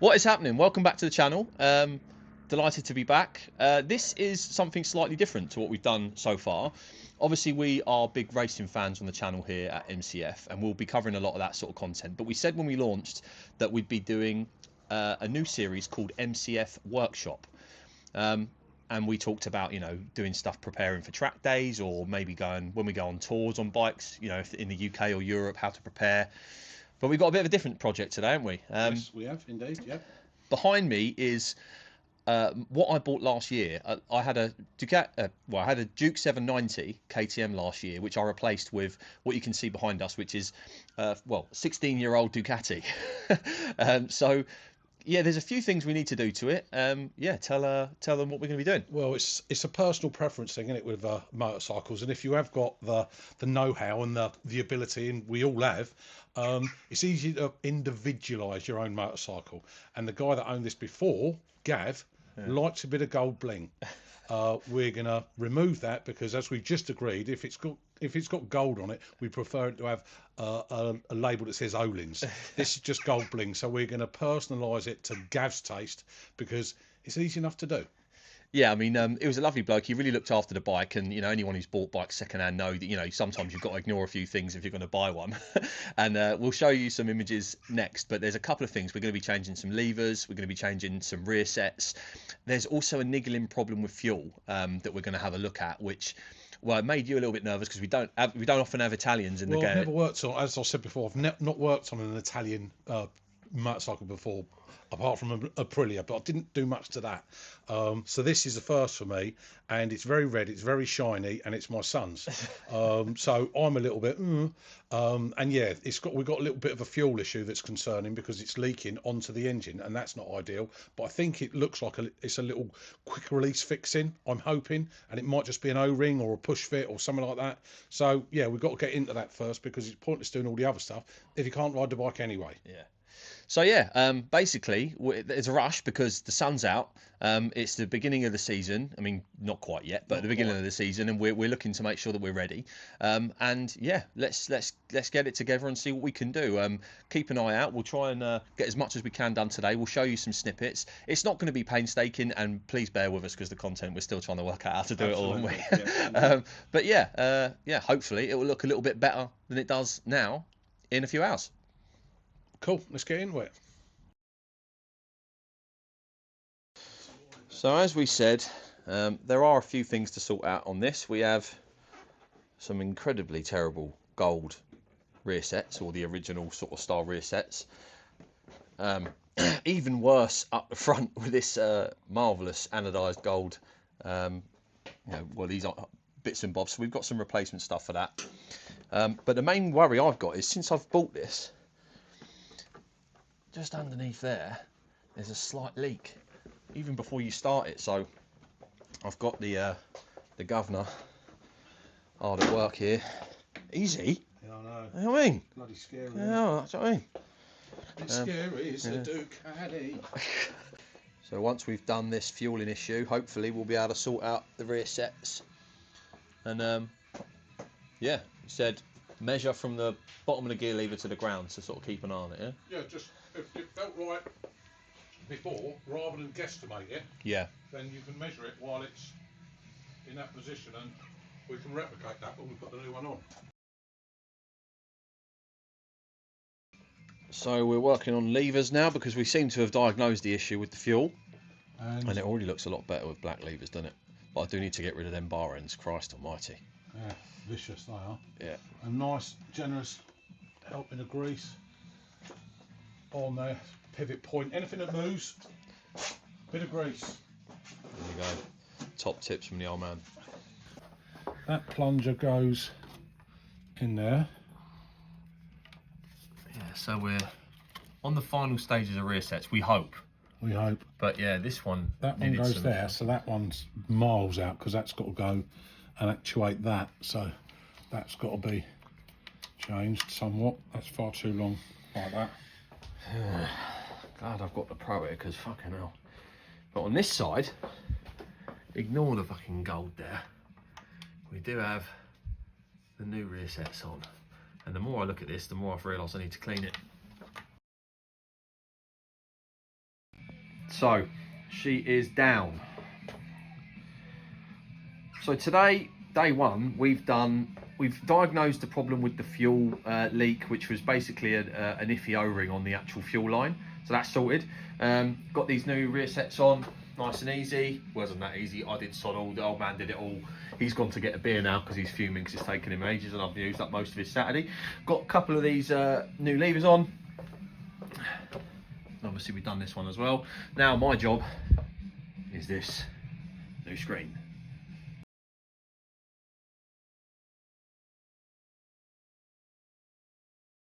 What is happening? Welcome back to the channel. Delighted to be back. This is something slightly different to what we've done so far. Obviously, we are big racing fans on the channel here at MCF, and we'll be covering a lot of that sort of content. But we said when we launched that we'd be doing a new series called MCF Workshop. And we talked about, you know, doing stuff preparing for track days, or maybe going when we go on tours on bikes, you know, if in the UK or Europe, how to prepare. But we've got a bit of a different project today, haven't we? Yes, we have indeed. Yeah. Behind me is what I bought last year. I had a Ducati, I had a Duke 790 KTM last year, which I replaced with what you can see behind us, which is 16-year-old Ducati. So yeah, there's a few things we need to do to it. Yeah, tell them what we're going to be doing. Well, it's a personal preference thing, isn't it, with motorcycles? And if you have got the know-how and the ability, and we all have, it's easy to individualise your own motorcycle. And the guy that owned this before, Gav, likes a bit of gold bling. We're going to remove that because, as we've just agreed, if it's got gold on it, we prefer it to have a label that says Olins. This is just gold bling, so we're going to personalise it to Gav's taste because it's easy enough to do. Yeah, I mean, it was a lovely bloke. He really looked after the bike, and you know, anyone who's bought bikes secondhand know that, you know, sometimes you've got to ignore a few things if you're going to buy one. And we'll show you some images next, but there's a couple of things. We're going to be changing some levers. We're going to be changing some rear sets. There's also a niggling problem with fuel that we're going to have a look at, which, well, it made you a little bit nervous because we don't often have Italians in the game. I've never worked on, as I said before, I've not worked on an Italian motorcycle before, apart from a Aprilia, but I didn't do much to that. So this is the first for me, and it's very red, it's very shiny, and it's my son's. So I'm a little bit, and yeah, we've got a little bit of a fuel issue that's concerning because it's leaking onto the engine, and that's not ideal. But I think it looks like it's a little quick release fixing, I'm hoping, and it might just be an O-ring or a push fit or something like that. So yeah, we've got to get into that first because it's pointless doing all the other stuff if you can't ride the bike anyway. Yeah. So yeah, basically there's a rush because the sun's out. It's the beginning of the season. I mean, not quite yet, but the beginning of the season, and we're looking to make sure that we're ready. And yeah, let's get it together and see what we can do. Keep an eye out. We'll try and get as much as we can done today. We'll show you some snippets. It's not going to be painstaking, and please bear with us because the content, we're still trying to work out how to do it all, aren't we? Yeah. But yeah, yeah, hopefully it will look a little bit better than it does now in a few hours. Cool, let's get into it. So as we said, there are a few things to sort out on this. We have some incredibly terrible gold rear sets, or the original sort of style rear sets. Even worse up the front with this marvellous anodised gold. You know, well, these are bits and bobs, so we've got some replacement stuff for that. But the main worry I've got is, since I've bought this, just underneath there's a slight leak, even before you start it. So I've got the governor hard at work here. Easy. Yeah, I know. You know what I mean? Bloody scary. Yeah, that's what I mean. It's scary, it's a Ducati. So once we've done this fueling issue, hopefully we'll be able to sort out the rear sets. And yeah, he said measure from the bottom of the gear lever to the ground to sort of keep an eye on it. Yeah, just if it felt right before, rather than guesstimate it, yeah, then you can measure it while it's in that position, and we can replicate that when we put the new one on. So we're working on levers now because we seem to have diagnosed the issue with the fuel, and it already looks a lot better with black levers, doesn't it? But I do need to get rid of them bar ends. Christ almighty. Yeah, vicious they are. Yeah. A nice, generous helping of grease on the pivot point. Anything that moves, bit of grease. There you go. Top tips from the old man. That plunger goes in there. Yeah, so we're on the final stages of rear sets, we hope. We hope. But yeah, this one, that one goes there, so that one's miles out because that's got to go and actuate that. So that's got to be changed somewhat. That's far too long like that. Glad I've got the pro here, because fucking hell. But on this side, ignore the fucking gold there. We do have the new rear sets on. And the more I look at this, the more I've realised I need to clean it. So she is down. So today, day one, we've diagnosed the problem with the fuel leak, which was basically an iffy O-ring on the actual fuel line. So that's sorted. Got these new rear sets on, nice and easy. Wasn't that easy? I did sod all. The old man did it all. He's gone to get a beer now because he's fuming because it's taken him ages, and I've used up most of his Saturday. Got a couple of these new levers on. Obviously we've done this one as well. Now my job is this new screen.